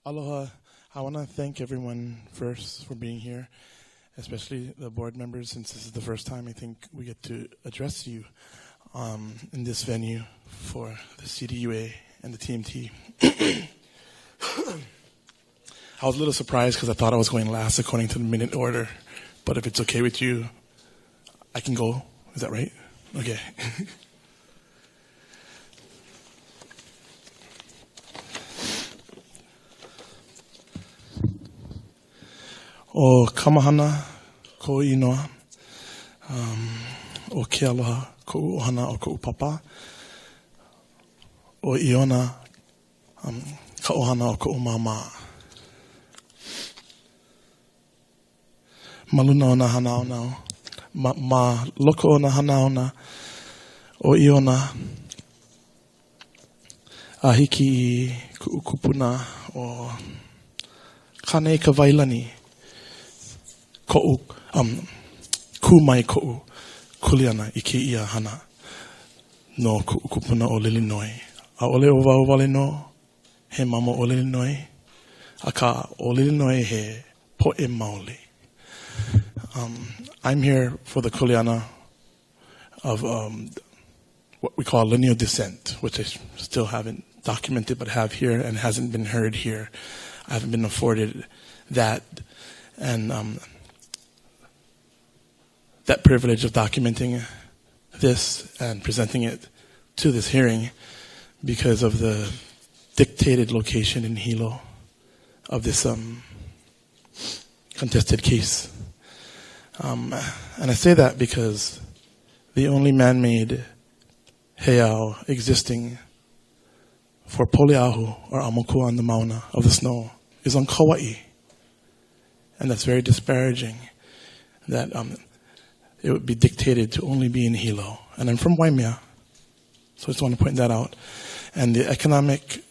Aloha. I want to thank everyone first for being here, especially the board members, since this is the first time I think we get to address you in this venue for the CDUA and the TMT. I was a little surprised because I thought I was going last according to the minute order, but if it's okay with you, I can go. Is that right? Okay. O Kamahana, ko inoa, o Kealoha, ko ohana o ko papa, o iona, ka ohana o ko mama. Maluna o na hanaona, ma loko o na hanaona, o iona, a hiki I ku'ukupuna o kane ka vailani. Ko'u, kumai ko'u, kuliana I ke ia hana no ku'ukupuna o Lilinoi. A ole o wau wale no, he mama o Lilinoi, a ka o Lilinoi he po'e maoli. I'm here for the kuleana of what we call lineal descent, which I still haven't documented but have here and hasn't been heard here. I haven't been afforded that. And that privilege of documenting this and presenting it to this hearing because of the dictated location in Hilo of this contested case. And I say that because the only man-made heiau existing for Poliahu or Amoku on the Mauna of the snow is on Kauai. And that's very disparaging that it would be dictated to only be in Hilo. And I'm from Waimea, so I just want to point that out. And the economic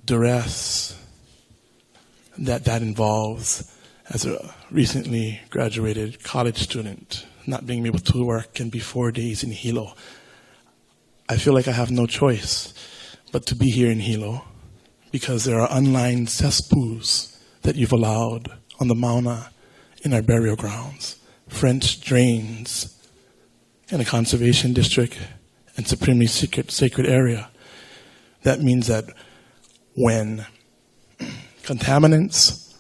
duress that involves as a recently graduated college student, not being able to work and be 4 days in Hilo. I feel like I have no choice but to be here in Hilo because there are unlined cesspools that you've allowed on the Mauna in our burial grounds, French drains in a conservation district and supremely sacred area. That means that when contaminants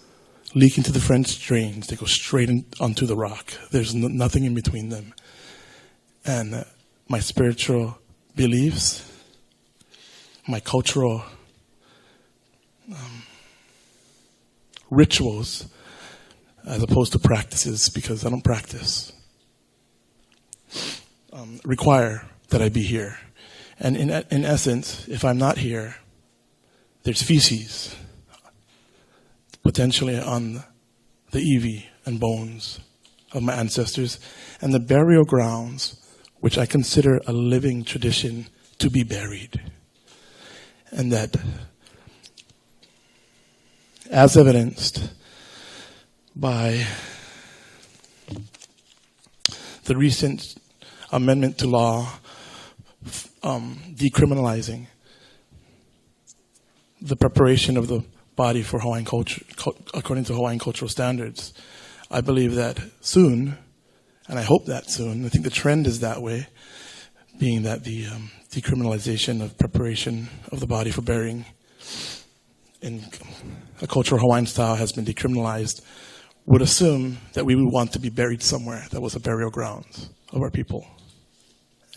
leak into the French drains, they go straight onto the rock. There's nothing in between them. And my spiritual beliefs, my cultural rituals, as opposed to practices, because I don't practice, require that I be here. And in essence, if I'm not here, there's feces potentially on the iwi and bones of my ancestors, and the burial grounds, which I consider a living tradition to be buried. And that, as evidenced by the recent amendment to law decriminalizing the preparation of the body for Hawaiian culture, according to Hawaiian cultural standards. I believe that soon, and I hope that soon, I think the trend is that way, being that the decriminalization of preparation of the body for burying in a cultural Hawaiian style has been decriminalized, would assume that we would want to be buried somewhere that was a burial grounds of our people.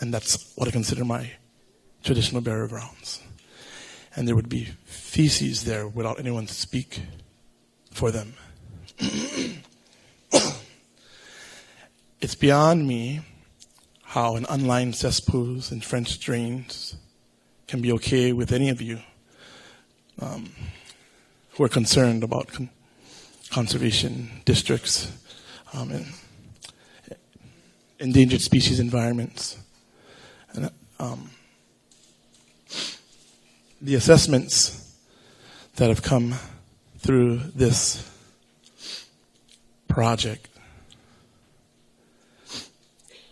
And that's what I consider my traditional burial grounds. And there would be feces there without anyone to speak for them. It's beyond me how an unlined cesspools and French drains can be okay with any of you who are concerned about conservation districts, and endangered species environments. And the assessments that have come through this project,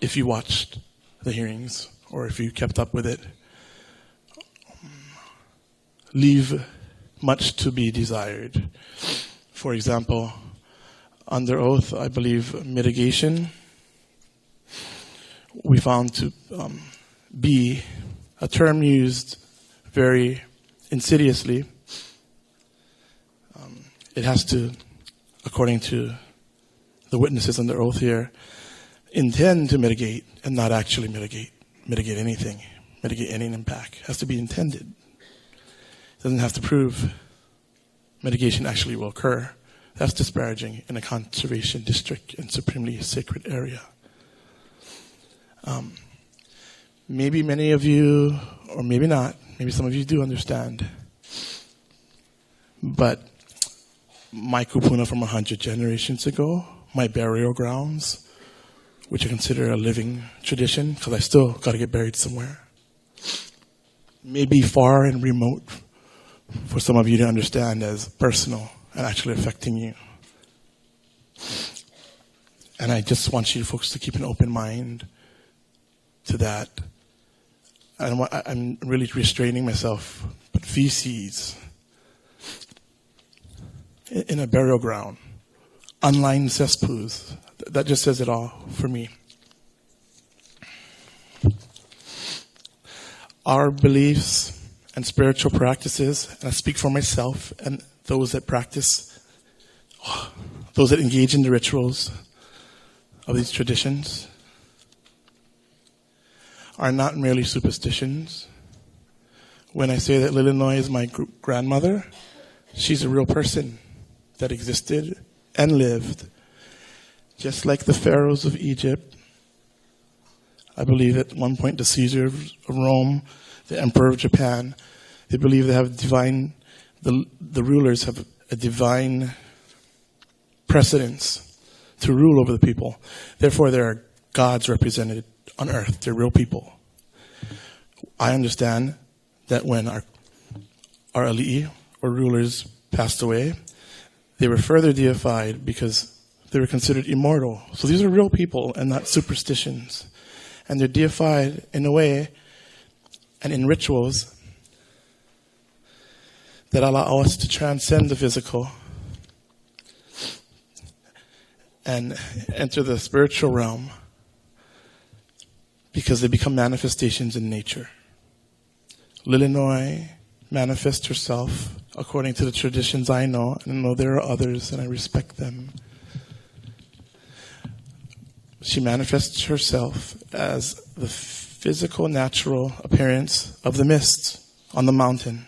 if you watched the hearings or if you kept up with it, leave much to be desired. For example, under oath, I believe mitigation we found to be a term used very insidiously. It has to, according to the witnesses under oath here, intend to mitigate and not actually mitigate anything, mitigate any impact. It has to be intended. It doesn't have to prove mitigation actually will occur. That's disparaging in a conservation district and supremely sacred area. Maybe many of you, or maybe not, maybe some of you do understand, but my kupuna from 100 generations ago, my burial grounds, which I consider a living tradition, because I still got to get buried somewhere, may be far and remote for some of you to understand as personal and actually affecting you. And I just want you folks to keep an open mind to that. I'm really restraining myself, but feces in a burial ground, unlined cesspools, that just says it all for me. Our beliefs and spiritual practices, and I speak for myself and those that practice, those that engage in the rituals of these traditions, are not merely superstitions. When I say that Lilinoy is my grandmother, she's a real person that existed and lived, just like the pharaohs of Egypt. I believe at one point the Caesar of Rome, the emperor of Japan, they believe they have divine, the rulers have a divine precedence to rule over the people. Therefore, there are gods represented on earth. They're real people. I understand that when our ali'i, or rulers, passed away, they were further deified because they were considered immortal. So these are real people and not superstitions. And they're deified in a way and in rituals that allow us to transcend the physical and enter the spiritual realm, because they become manifestations in nature. Lilinoy manifests herself according to the traditions I know, and I know there are others, and I respect them. She manifests herself as the physical, natural appearance of the mist on the mountain,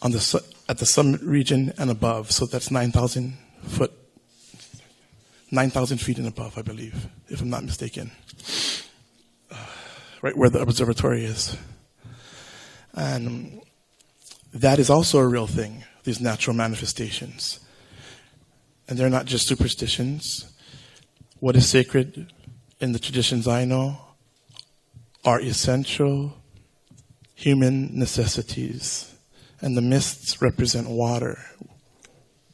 at the summit region and above. So that's 9,000 feet and above, I believe, if I'm not mistaken. Right where the observatory is. And that is also a real thing, these natural manifestations. And they're not just superstitions. What is sacred in the traditions I know are essential human necessities. And the mists represent water.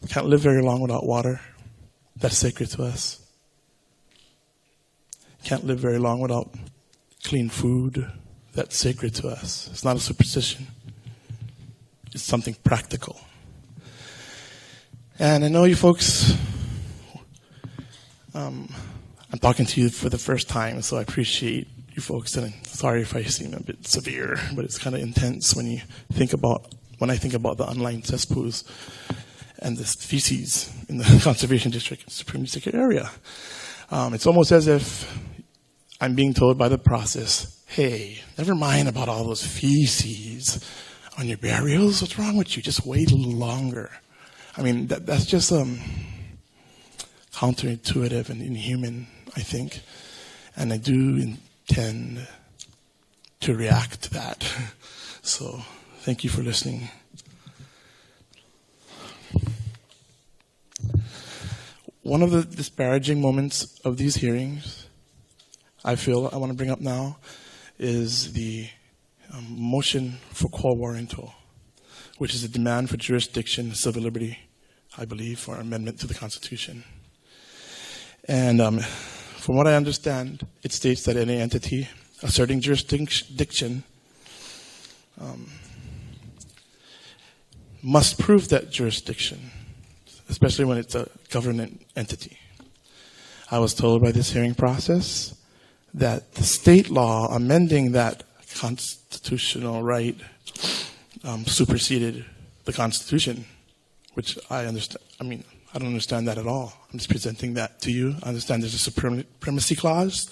We can't live very long without water. That's sacred to us. Can't live very long without clean food. That's sacred to us. It's not a superstition. It's something practical. And I know you folks, I'm talking to you for the first time, so I appreciate you folks. And I'm sorry if I seem a bit severe, but it's kind of intense when I think about the unlined cesspools and the feces in the conservation district, supremely sacred area. It's almost as if I'm being told by the process, hey, never mind about all those feces on your burials. What's wrong with you? Just wait a little longer. I mean, that's just counterintuitive and inhuman, I think. And I do intend to react to that. So thank you for listening. One of the disparaging moments of these hearings, I feel I want to bring up now, is the motion for quo warranto, which is a demand for jurisdiction and civil liberty, I believe, for amendment to the Constitution. And from what I understand, it states that any entity asserting jurisdiction must prove that jurisdiction, especially when it's a government entity. I was told by this hearing process that the state law amending that constitutional right superseded the Constitution, which I understand. I mean, I don't understand that at all. I'm just presenting that to you. I understand there's a supremacy clause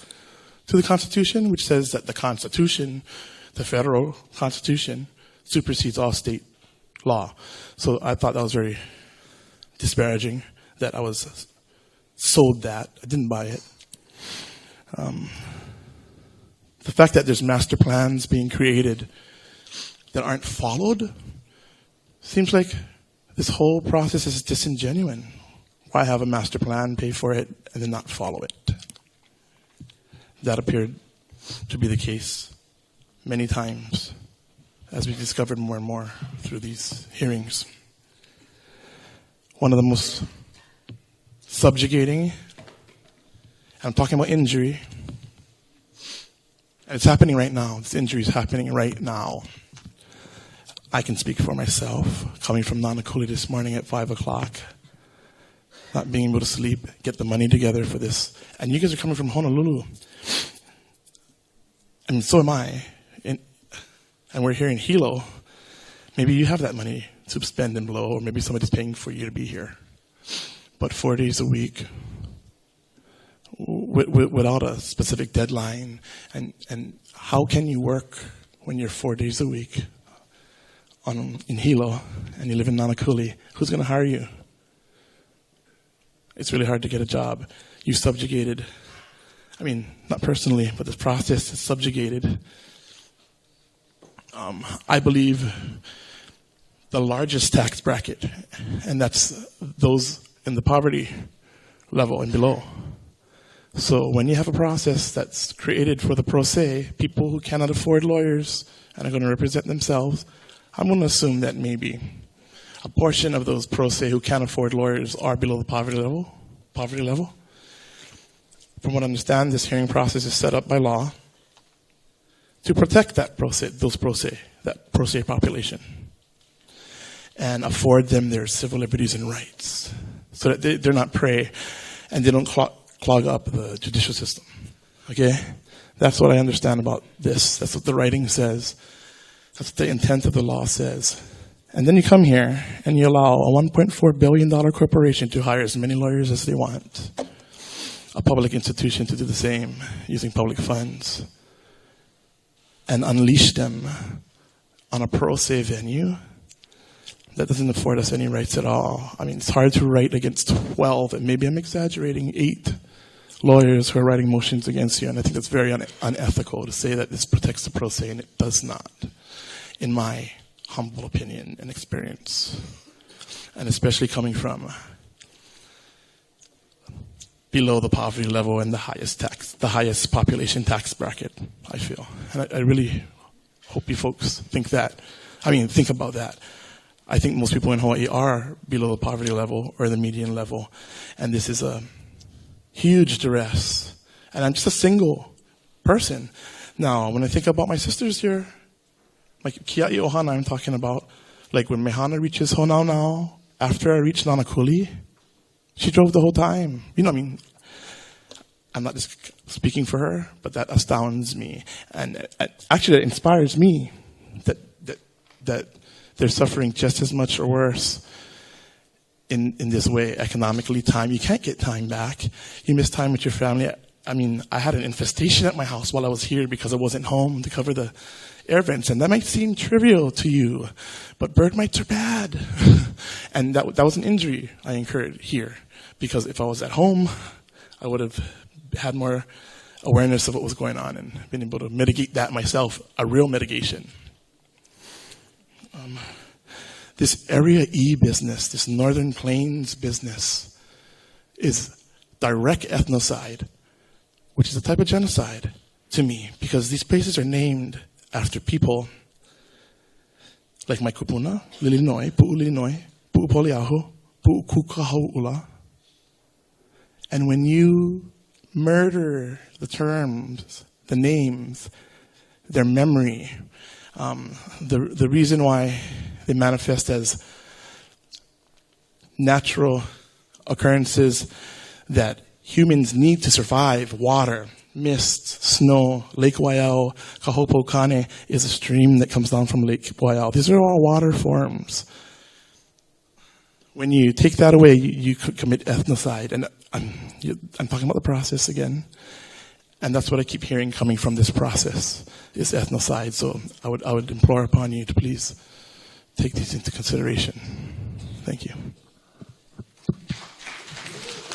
to the Constitution, which says that the Constitution, the federal Constitution, supersedes all state law. So I thought that was very disparaging that I was sold that. I didn't buy it. The fact that there's master plans being created that aren't followed seems like this whole process is disingenuous. Why have a master plan, pay for it, and then not follow it? That appeared to be the case many times, as we discovered more and more through these hearings. One of the most subjugating, and I'm talking about injury, and it's happening right now. This injury is happening right now. I can speak for myself, coming from Nanakuli this morning at 5 o'clock, not being able to sleep, get the money together for this. And you guys are coming from Honolulu. And so am I. And we're here in Hilo. Maybe you have that money to spend and blow, or maybe somebody's paying for you to be here. But 4 days a week, without a specific deadline, and how can you work when you're 4 days a week in Hilo and you live in Nanakuli? Who's going to hire you? It's really hard to get a job. You subjugated, I mean, not personally, but the process is subjugated. I believe the largest tax bracket, and that's those in the poverty level and below. So when you have a process that's created for the pro se, people who cannot afford lawyers and are going to represent themselves, I'm going to assume that maybe a portion of those pro se who can't afford lawyers are below the poverty level. From what I understand, this hearing process is set up by law to protect that that pro se population, and afford them their civil liberties and rights, so that they're not prey and they don't clog up the judicial system. Okay? That's what I understand about this. That's what the writing says. That's what the intent of the law says. And then you come here and you allow a $1.4 billion corporation to hire as many lawyers as they want, a public institution to do the same using public funds, and unleash them on a pro se venue. That doesn't afford us any rights at all. I mean, it's hard to write against 12, and maybe I'm exaggerating, 8 lawyers who are writing motions against you, and I think that's very unethical to say that this protects the pro se, and it does not, in my humble opinion and experience, and especially coming from below the poverty level and the highest population tax bracket, I feel. And I really hope you folks think about that. I think most people in Hawaii are below the poverty level or the median level, and this is a huge duress. And I'm just a single person. Now, when I think about my sisters here, like Kealoha, I'm talking about, like when Mehana reaches Honau now, after I reach Nanakuli, she drove the whole time. You know, I mean, I'm not just speaking for her, but that astounds me. And actually, it inspires me that they're suffering just as much or worse in this way economically. Time, you can't get time back. You miss time with your family. I mean, I had an infestation at my house while I was here because I wasn't home to cover the air vents, and that might seem trivial to you, but bird mites are bad. And that was an injury I incurred here, because if I was at home, I would have had more awareness of what was going on and been able to mitigate that myself, a real mitigation. This Area E business, this Northern Plains business, is direct ethnocide, which is a type of genocide to me, because these places are named after people like my kupuna, Lilinoi, Pu'ulilinoi, Pu'upoliahu, Pu'ukukahau'ula. And when you murder the terms, the names, their memory, the reason why They manifest as natural occurrences that humans need to survive. Water, mist, snow. Lake Waiau, Kahopokane is a stream that comes down from Lake Waiau. These are all water forms. When you take that away, you could commit ethnocide. And I'm talking about the process again. And that's what I keep hearing coming from this process, is ethnocide. So I would implore upon you to please take these into consideration. Thank you.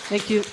Thank you.